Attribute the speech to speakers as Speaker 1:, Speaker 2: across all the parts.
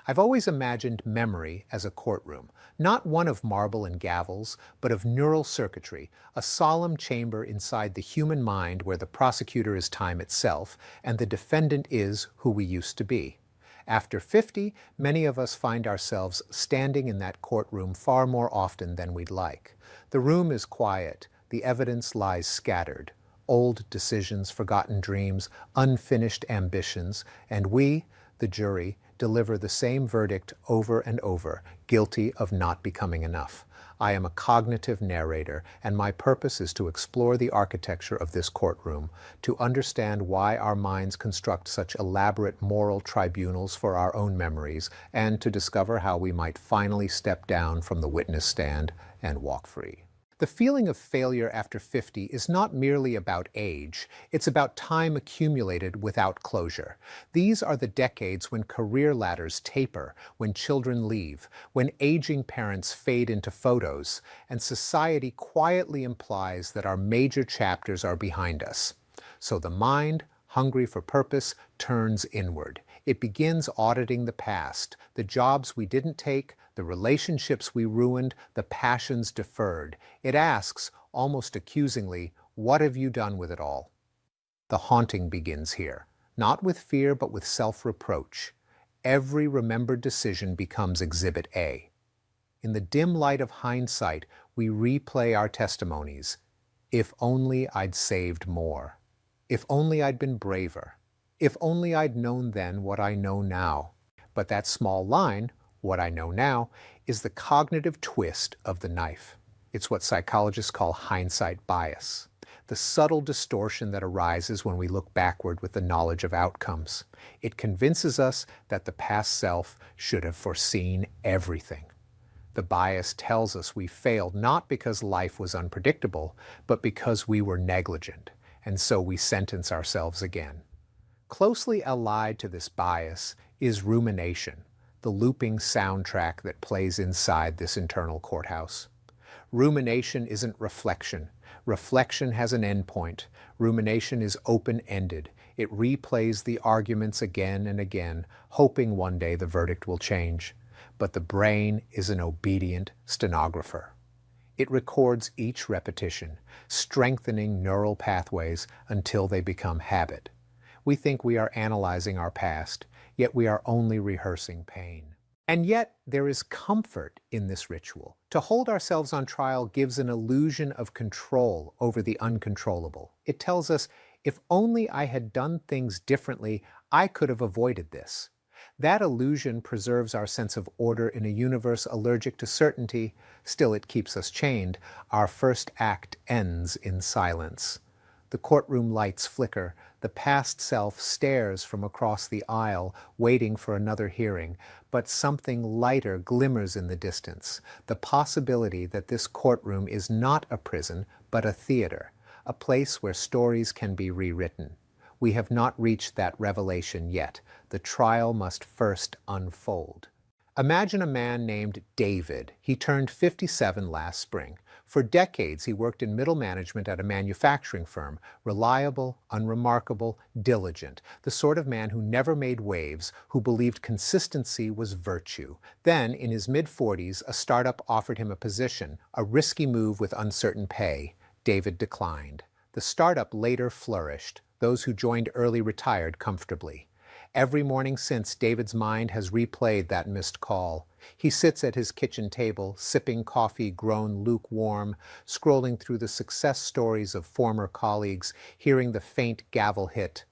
Speaker 1: I've always imagined memory as a courtroom, not one of marble and gavels, but of neural circuitry, a solemn chamber inside the human mind where the prosecutor is time itself and the defendant is who we used to be. After 50, many of us find ourselves standing in that courtroom far more often than we'd like. The room is quiet, the evidence lies scattered. Old decisions, forgotten dreams, unfinished ambitions, and we, the jury, deliver the same verdict over and over, guilty of not becoming enough. I am a cognitive narrator, and my purpose is to explore the architecture of this courtroom, to understand why our minds construct such elaborate moral tribunals for our own memories, and to discover how we might finally step down from the witness stand and walk free. The feeling of failure after 50 is not merely about age, it's about time accumulated without closure. These are the decades when career ladders taper, when children leave, when aging parents fade into photos, and society quietly implies that our major chapters are behind us. So the mind, hungry for purpose, turns inward. It begins auditing the past, the jobs we didn't take, the relationships we ruined, the passions deferred. It asks, almost accusingly, what have you done with it all? The haunting begins here, not with fear but with self-reproach. Every remembered decision becomes Exhibit A. In the dim light of hindsight, we replay our testimonies. If only I'd saved more. If only I'd been braver. If only I'd known then what I know now. But that small line, what I know now, is the cognitive twist of the knife. It's what psychologists call hindsight bias, the subtle distortion that arises when we look backward with the knowledge of outcomes. It convinces us that the past self should have foreseen everything. The bias tells us we failed not because life was unpredictable, but because we were negligent, and so we sentence ourselves again. Closely allied to this bias is rumination, the looping soundtrack that plays inside this internal courthouse. Rumination isn't reflection. Reflection has an endpoint. Rumination is open-ended. It replays the arguments again and again, hoping one day the verdict will change. But the brain is an obedient stenographer. It records each repetition, strengthening neural pathways until they become habit. We think we are analyzing our past, yet we are only rehearsing pain. And yet, there is comfort in this ritual. To hold ourselves on trial gives an illusion of control over the uncontrollable. It tells us, if only I had done things differently, I could have avoided this. That illusion preserves our sense of order in a universe allergic to certainty. Still, it keeps us chained. Our first act ends in silence. The courtroom lights flicker. The past self stares from across the aisle, waiting for another hearing. But something lighter glimmers in the distance. The possibility that this courtroom is not a prison, but a theater. A place where stories can be rewritten. We have not reached that revelation yet. The trial must first unfold. Imagine a man named David. He turned 57 last spring. For decades, he worked in middle management at a manufacturing firm, reliable, unremarkable, diligent, the sort of man who never made waves, who believed consistency was virtue. Then, in his mid-40s, a startup offered him a position, a risky move with uncertain pay. David declined. The startup later flourished. Those who joined early retired comfortably. Every morning since, David's mind has replayed that missed call. He sits at his kitchen table, sipping coffee grown lukewarm, scrolling through the success stories of former colleagues, hearing the faint gavel hit.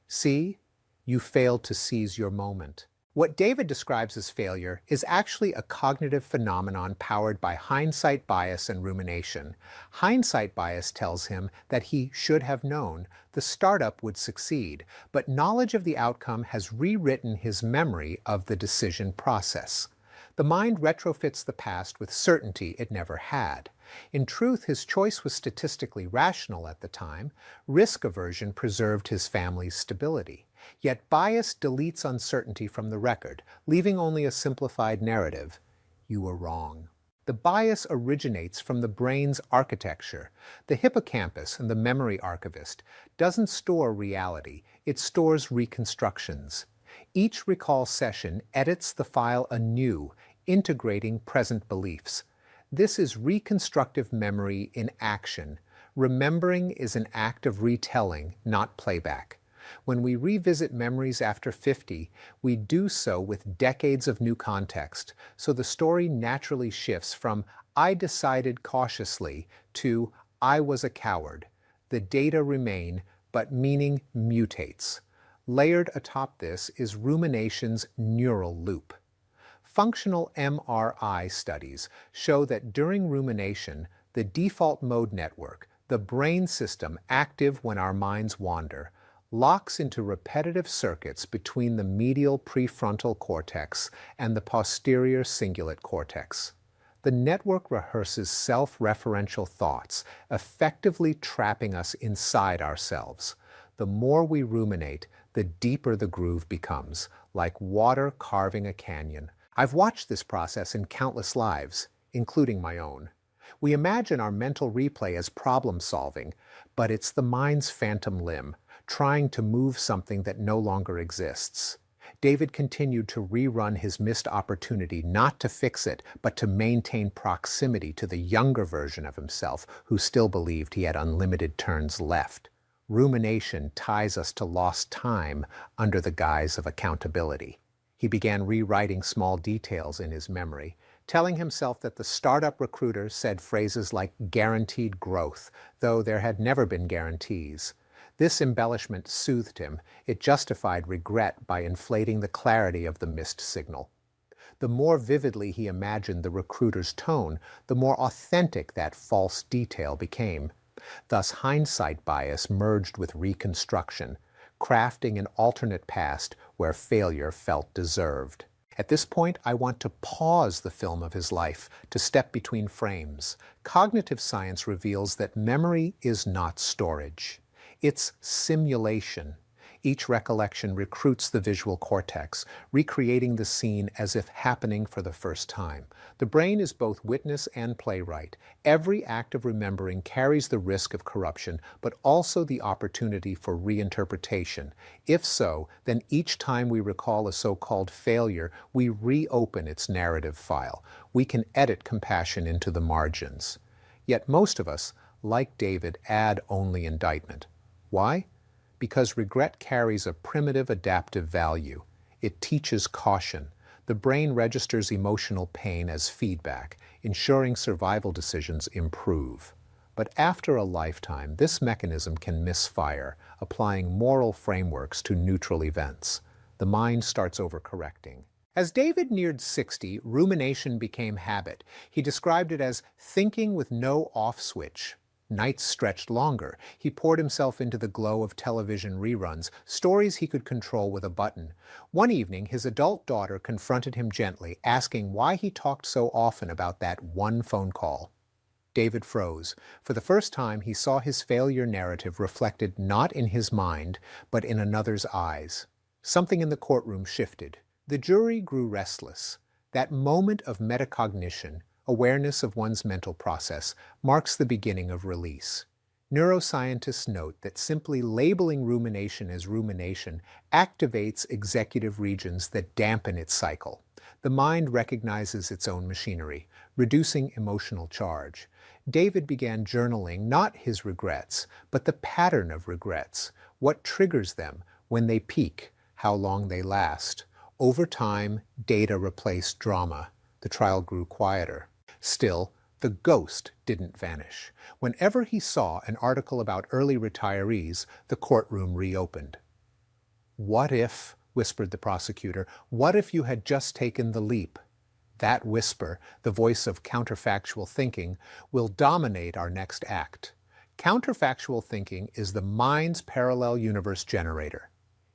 Speaker 1: See? You failed to seize your moment. What David describes as failure is actually a cognitive phenomenon powered by hindsight bias and rumination. Hindsight bias tells him that he should have known the startup would succeed, but knowledge of the outcome has rewritten his memory of the decision process. The mind retrofits the past with certainty it never had. In truth, his choice was statistically rational at the time. Risk aversion preserved his family's stability. Yet bias deletes uncertainty from the record, leaving only a simplified narrative. You were wrong. The bias originates from the brain's architecture. The hippocampus, and the memory archivist, doesn't store reality, it stores reconstructions. Each recall session edits the file anew, integrating present beliefs. This is reconstructive memory in action. Remembering is an act of retelling, not playback. When we revisit memories after 50, we do so with decades of new context, so the story naturally shifts from "I decided cautiously" to "I was a coward." The data remain, but meaning mutates. Layered atop this is rumination's neural loop. Functional MRI studies show that during rumination, the default mode network, the brain system active when our minds wander, locks into repetitive circuits between the medial prefrontal cortex and the posterior cingulate cortex. The network rehearses self-referential thoughts, effectively trapping us inside ourselves. The more we ruminate, the deeper the groove becomes, like water carving a canyon. I've watched this process in countless lives, including my own. We imagine our mental replay as problem-solving, but it's the mind's phantom limb, trying to move something that no longer exists. David continued to rerun his missed opportunity not to fix it, but to maintain proximity to the younger version of himself who still believed he had unlimited turns left. Rumination ties us to lost time under the guise of accountability. He began rewriting small details in his memory, telling himself that the startup recruiter said phrases like guaranteed growth, though there had never been guarantees. This embellishment soothed him. It justified regret by inflating the clarity of the missed signal. The more vividly he imagined the recruiter's tone, the more authentic that false detail became. Thus, hindsight bias merged with reconstruction, crafting an alternate past where failure felt deserved. At this point, I want to pause the film of his life, to step between frames. Cognitive science reveals that memory is not storage. It's simulation. Each recollection recruits the visual cortex, recreating the scene as if happening for the first time. The brain is both witness and playwright. Every act of remembering carries the risk of corruption, but also the opportunity for reinterpretation. If so, then each time we recall a so-called failure, we reopen its narrative file. We can edit compassion into the margins. Yet most of us, like David, add only indictment. Why? Because regret carries a primitive adaptive value. It teaches caution. The brain registers emotional pain as feedback, ensuring survival decisions improve. But after a lifetime, this mechanism can misfire, applying moral frameworks to neutral events. The mind starts overcorrecting. As David neared 60, rumination became habit. He described it as thinking with no off switch. Nights stretched longer. He poured himself into the glow of television reruns, stories he could control with a button. One evening, his adult daughter confronted him gently, asking why he talked so often about that one phone call. David froze. For the first time, he saw his failure narrative reflected not in his mind, but in another's eyes. Something in the courtroom shifted. The jury grew restless. That moment of metacognition, awareness of one's mental process, marks the beginning of release. Neuroscientists note that simply labeling rumination as rumination activates executive regions that dampen its cycle. The mind recognizes its own machinery, reducing emotional charge. David began journaling not his regrets, but the pattern of regrets, what triggers them, when they peak, how long they last. Over time, data replaced drama. The trial grew quieter. Still, the ghost didn't vanish. Whenever he saw an article about early retirees, the courtroom reopened. "What if," whispered the prosecutor, "what if you had just taken the leap?" That whisper, the voice of counterfactual thinking, will dominate our next act. Counterfactual thinking is the mind's parallel universe generator.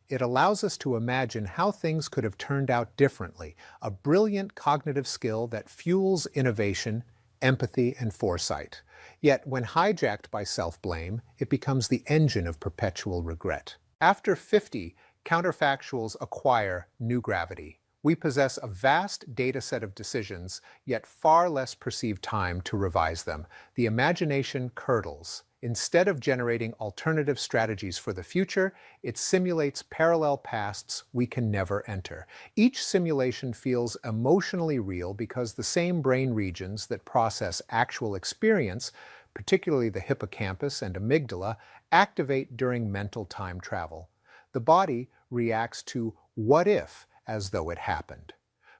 Speaker 1: It allows us to imagine how things could have turned out differently, a brilliant cognitive skill that fuels innovation, empathy, and foresight. Yet, when hijacked by self-blame, it becomes the engine of perpetual regret. After 50, counterfactuals acquire new gravity. We possess a vast data set of decisions, yet far less perceived time to revise them. The imagination curdles. Instead of generating alternative strategies for the future, it simulates parallel pasts we can never enter. Each simulation feels emotionally real because the same brain regions that process actual experience, particularly the hippocampus and amygdala, activate during mental time travel. The body reacts to what if as though it happened.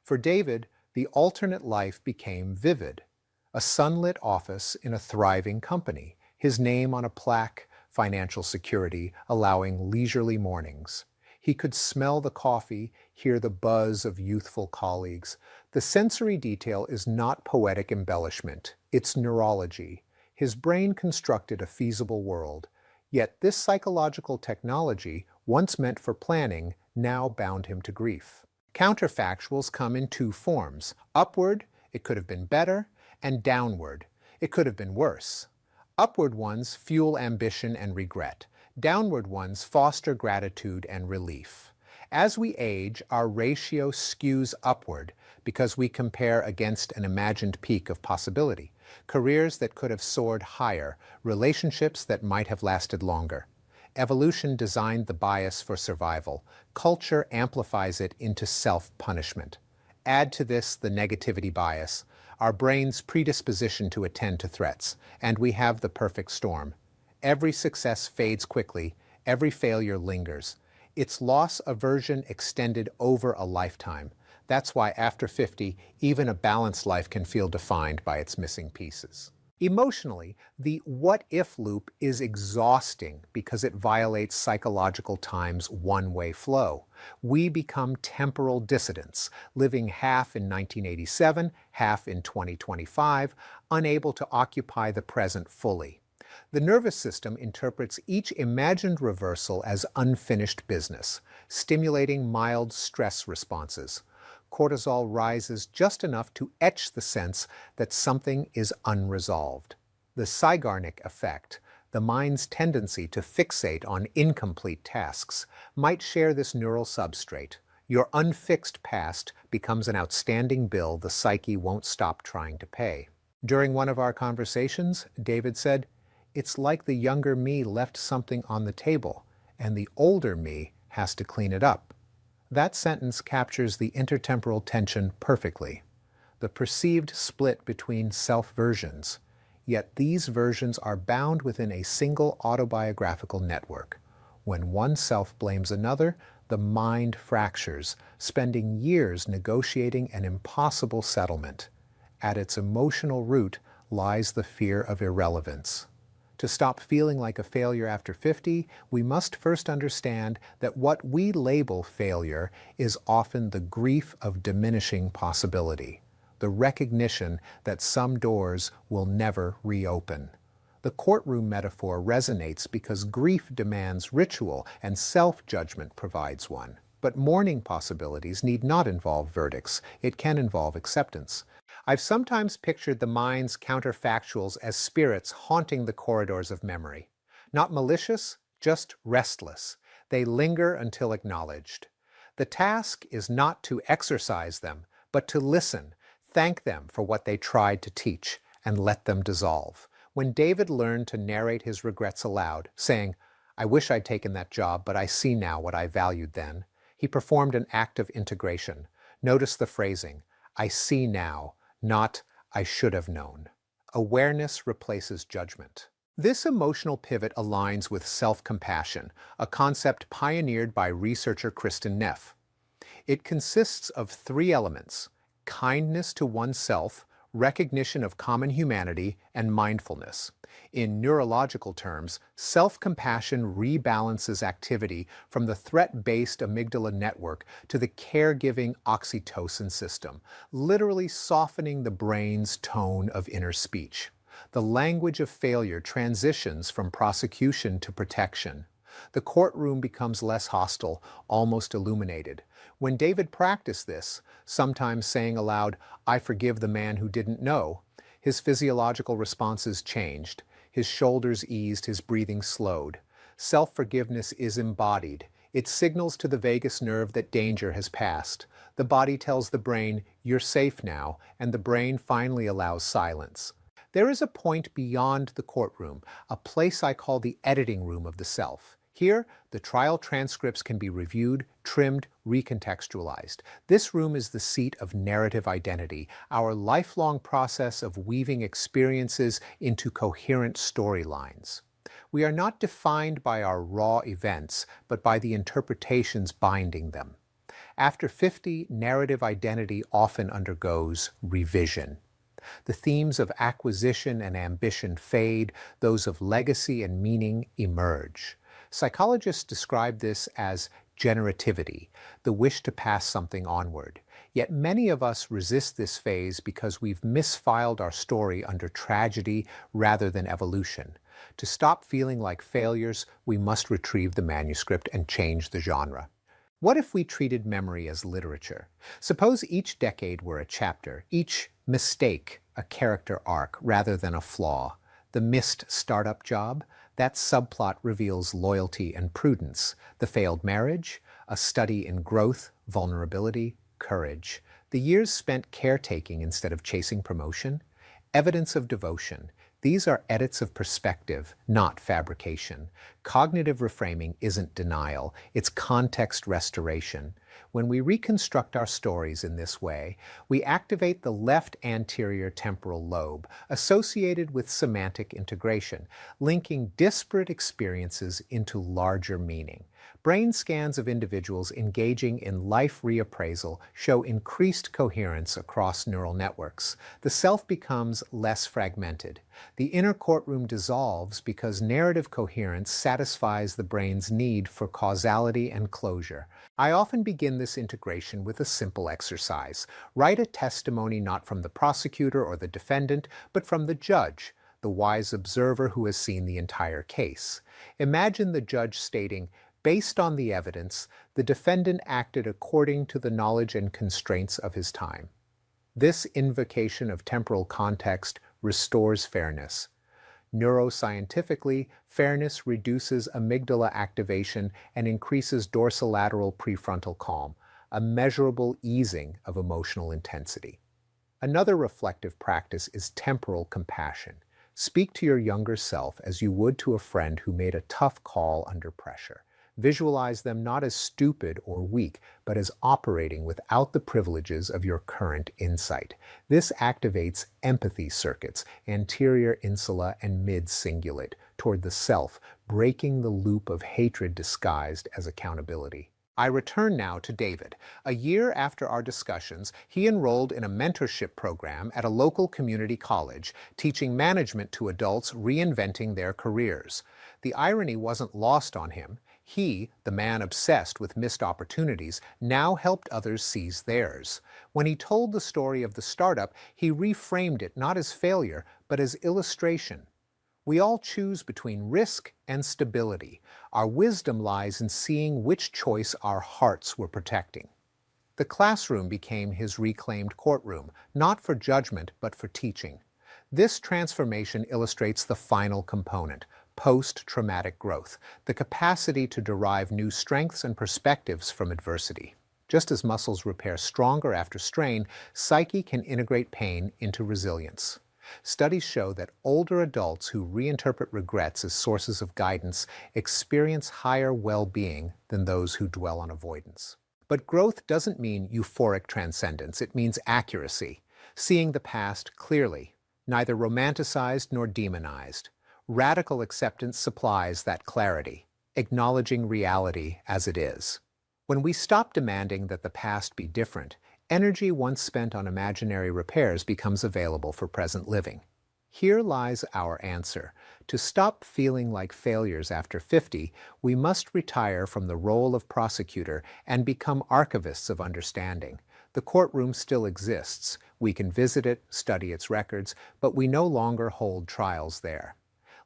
Speaker 1: For David, the alternate life became vivid. A sunlit office in a thriving company, his name on a plaque, financial security, allowing leisurely mornings. He could smell the coffee, hear the buzz of youthful colleagues. The sensory detail is not poetic embellishment, it's neurology. His brain constructed a feasible world. Yet this psychological technology, once meant for planning, now bound him to grief. Counterfactuals come in two forms. Upward, it could have been better, and downward, it could have been worse. Upward ones fuel ambition and regret. Downward ones foster gratitude and relief. As we age, our ratio skews upward because we compare against an imagined peak of possibility. Careers that could have soared higher, relationships that might have lasted longer. Evolution designed the bias for survival. Culture amplifies it into self-punishment. Add to this the negativity bias, our brain's predisposition to attend to threats, and we have the perfect storm. Every success fades quickly, every failure lingers. Its loss aversion extended over a lifetime. That's why after 50, even a balanced life can feel defined by its missing pieces. Emotionally, the what-if loop is exhausting because it violates psychological time's one-way flow. We become temporal dissidents, living half in 1987, half in 2025, unable to occupy the present fully. The nervous system interprets each imagined reversal as unfinished business, stimulating mild stress responses. Cortisol rises just enough to etch the sense that something is unresolved. The Zeigarnik effect, the mind's tendency to fixate on incomplete tasks, might share this neural substrate. Your unfixed past becomes an outstanding bill the psyche won't stop trying to pay. During one of our conversations, David said, "It's like the younger me left something on the table, and the older me has to clean it up." That sentence captures the intertemporal tension perfectly, the perceived split between self-versions. Yet these versions are bound within a single autobiographical network. When one self blames another, the mind fractures, spending years negotiating an impossible settlement. At its emotional root lies the fear of irrelevance. To stop feeling like a failure after 50, we must first understand that what we label failure is often the grief of diminishing possibility, the recognition that some doors will never reopen. The courtroom metaphor resonates because grief demands ritual and self-judgment provides one. But mourning possibilities need not involve verdicts. It can involve acceptance. I've sometimes pictured the mind's counterfactuals as spirits haunting the corridors of memory. Not malicious, just restless. They linger until acknowledged. The task is not to exercise them, but to listen, thank them for what they tried to teach, and let them dissolve. When David learned to narrate his regrets aloud, saying, "I wish I'd taken that job, but I see now what I valued then," he performed an act of integration. Notice the phrasing, "I see now," not "I should have known." Awareness replaces judgment. This emotional pivot aligns with self-compassion, a concept pioneered by researcher Kristen Neff. It consists of three elements: kindness to oneself, recognition of common humanity, and mindfulness. In neurological terms, self-compassion rebalances activity from the threat-based amygdala network to the caregiving oxytocin system, literally softening the brain's tone of inner speech. The language of failure transitions from prosecution to protection. The courtroom becomes less hostile, almost illuminated. When David practiced this, sometimes saying aloud, "I forgive the man who didn't know," his physiological responses changed. His shoulders eased, his breathing slowed. Self-forgiveness is embodied. It signals to the vagus nerve that danger has passed. The body tells the brain, "You're safe now," and the brain finally allows silence. There is a point beyond the courtroom, a place I call the editing room of the self. Here, the trial transcripts can be reviewed, trimmed, recontextualized. This room is the seat of narrative identity, our lifelong process of weaving experiences into coherent storylines. We are not defined by our raw events, but by the interpretations binding them. After 50, narrative identity often undergoes revision. The themes of acquisition and ambition fade, those of legacy and meaning emerge. Psychologists describe this as generativity, the wish to pass something onward. Yet many of us resist this phase because we've misfiled our story under tragedy rather than evolution. To stop feeling like failures, we must retrieve the manuscript and change the genre. What if we treated memory as literature? Suppose each decade were a chapter, each mistake a character arc rather than a flaw. The missed startup job? That subplot reveals loyalty and prudence. The failed marriage? A study in growth, vulnerability, courage. The years spent caretaking instead of chasing promotion? Evidence of devotion. These are edits of perspective, not fabrication. Cognitive reframing isn't denial, it's context restoration. When we reconstruct our stories in this way, we activate the left anterior temporal lobe, associated with semantic integration, linking disparate experiences into larger meaning. Brain scans of individuals engaging in life reappraisal show increased coherence across neural networks. The self becomes less fragmented. The inner courtroom dissolves because narrative coherence satisfies the brain's need for causality and closure. I often begin this integration with a simple exercise. Write a testimony not from the prosecutor or the defendant, but from the judge, the wise observer who has seen the entire case. Imagine the judge stating, "Based on the evidence, the defendant acted according to the knowledge and constraints of his time." This invocation of temporal context restores fairness. Neuroscientifically, fairness reduces amygdala activation and increases dorsolateral prefrontal calm, a measurable easing of emotional intensity. Another reflective practice is temporal compassion. Speak to your younger self as you would to a friend who made a tough call under pressure. Visualize them not as stupid or weak, but as operating without the privileges of your current insight. This activates empathy circuits, anterior insula and mid-cingulate, toward the self, breaking the loop of hatred disguised as accountability. I return now to David. A year after our discussions, he enrolled in a mentorship program at a local community college, teaching management to adults reinventing their careers. The irony wasn't lost on him. He, the man obsessed with missed opportunities, now helped others seize theirs. When he told the story of the startup, he reframed it not as failure, but as illustration. We all choose between risk and stability. Our wisdom lies in seeing which choice our hearts were protecting. The classroom became his reclaimed courtroom, not for judgment, but for teaching. This transformation illustrates the final component, post-traumatic growth, the capacity to derive new strengths and perspectives from adversity. Just as muscles repair stronger after strain, psyche can integrate pain into resilience. Studies show that older adults who reinterpret regrets as sources of guidance experience higher well-being than those who dwell on avoidance. But growth doesn't mean euphoric transcendence, it means accuracy, seeing the past clearly, neither romanticized nor demonized. Radical acceptance supplies that clarity, acknowledging reality as it is. When we stop demanding that the past be different, energy once spent on imaginary repairs becomes available for present living. Here lies our answer. To stop feeling like failures after 50, we must retire from the role of prosecutor and become archivists of understanding. The courtroom still exists. We can visit it, study its records, but we no longer hold trials there.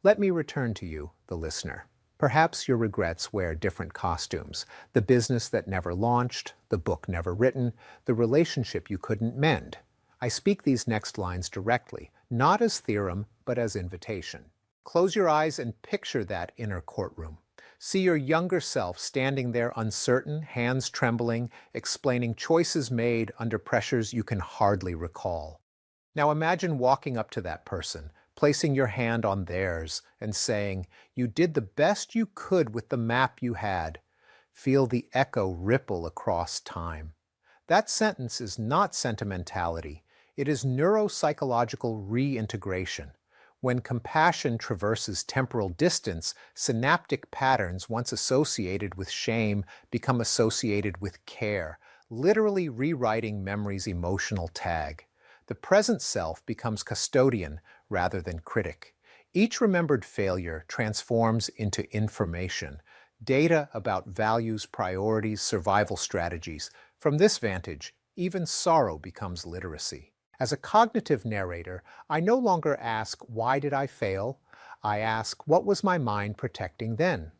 Speaker 1: Let me return to you, the listener. Perhaps your regrets wear different costumes. The business that never launched, the book never written, the relationship you couldn't mend. I speak these next lines directly, not as theorem, but as invitation. Close your eyes and picture that inner courtroom. See your younger self standing there uncertain, hands trembling, explaining choices made under pressures you can hardly recall. Now imagine walking up to that person, placing your hand on theirs and saying, "You did the best you could with the map you had." Feel the echo ripple across time. That sentence is not sentimentality. It is neuropsychological reintegration. When compassion traverses temporal distance, synaptic patterns once associated with shame become associated with care, literally rewriting memory's emotional tag. The present self becomes custodian rather than critic. Each remembered failure transforms into information, data about values, priorities, survival strategies. From this vantage, even sorrow becomes literacy. As a cognitive narrator, I no longer ask, "Why did I fail?" I ask, "What was my mind protecting then?"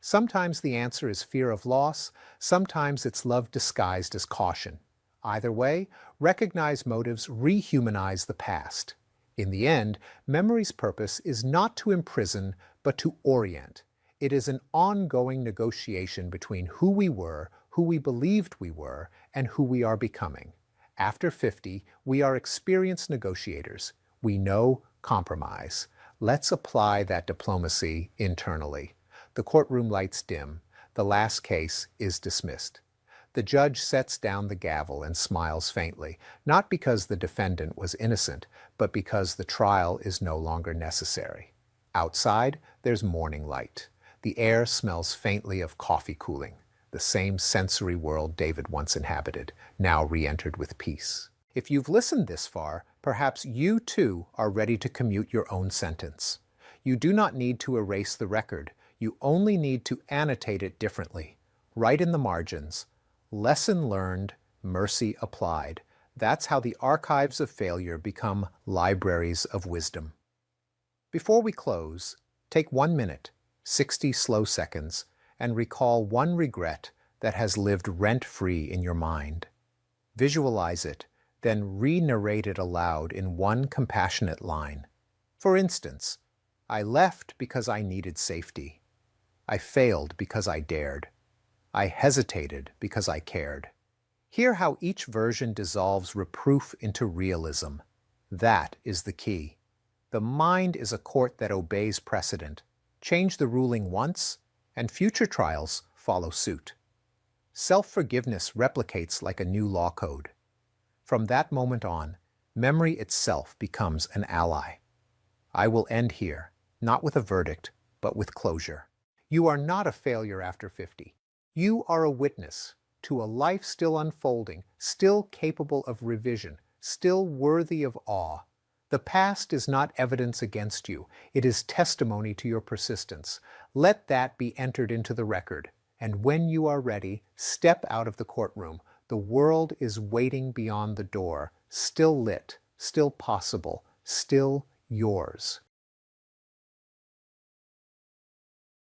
Speaker 1: Sometimes the answer is fear of loss, sometimes it's love disguised as caution. Either way, recognized motives rehumanize the past. In the end, memory's purpose is not to imprison, but to orient. It is an ongoing negotiation between who we were, who we believed we were, and who we are becoming. After 50, we are experienced negotiators. We know compromise. Let's apply that diplomacy internally. The courtroom lights dim. The last case is dismissed. The judge sets down the gavel and smiles faintly, not because the defendant was innocent, but because the trial is no longer necessary. Outside, there's morning light. The air smells faintly of coffee cooling. The same sensory world David once inhabited, now re-entered with peace. If you've listened this far, perhaps you too are ready to commute your own sentence. You do not need to erase the record. You only need to annotate it differently. Write in the margins, "Lesson learned, mercy applied." That's how the archives of failure become libraries of wisdom. Before we close, take 1 minute, 60 slow seconds, and recall one regret that has lived rent-free in your mind. Visualize it, then re-narrate it aloud in one compassionate line. For instance, "I left because I needed safety. I failed because I dared. I hesitated because I cared." Hear how each version dissolves reproof into realism. That is the key. The mind is a court that obeys precedent. Change the ruling once, and future trials follow suit. Self-forgiveness replicates like a new law code. From that moment on, memory itself becomes an ally. I will end here, not with a verdict, but with closure. You are not a failure after 50. You are a witness to a life still unfolding, still capable of revision, still worthy of awe. The past is not evidence against you. It is testimony to your persistence. Let that be entered into the record. And when you are ready, step out of the courtroom. The world is waiting beyond the door, still lit, still possible, still yours.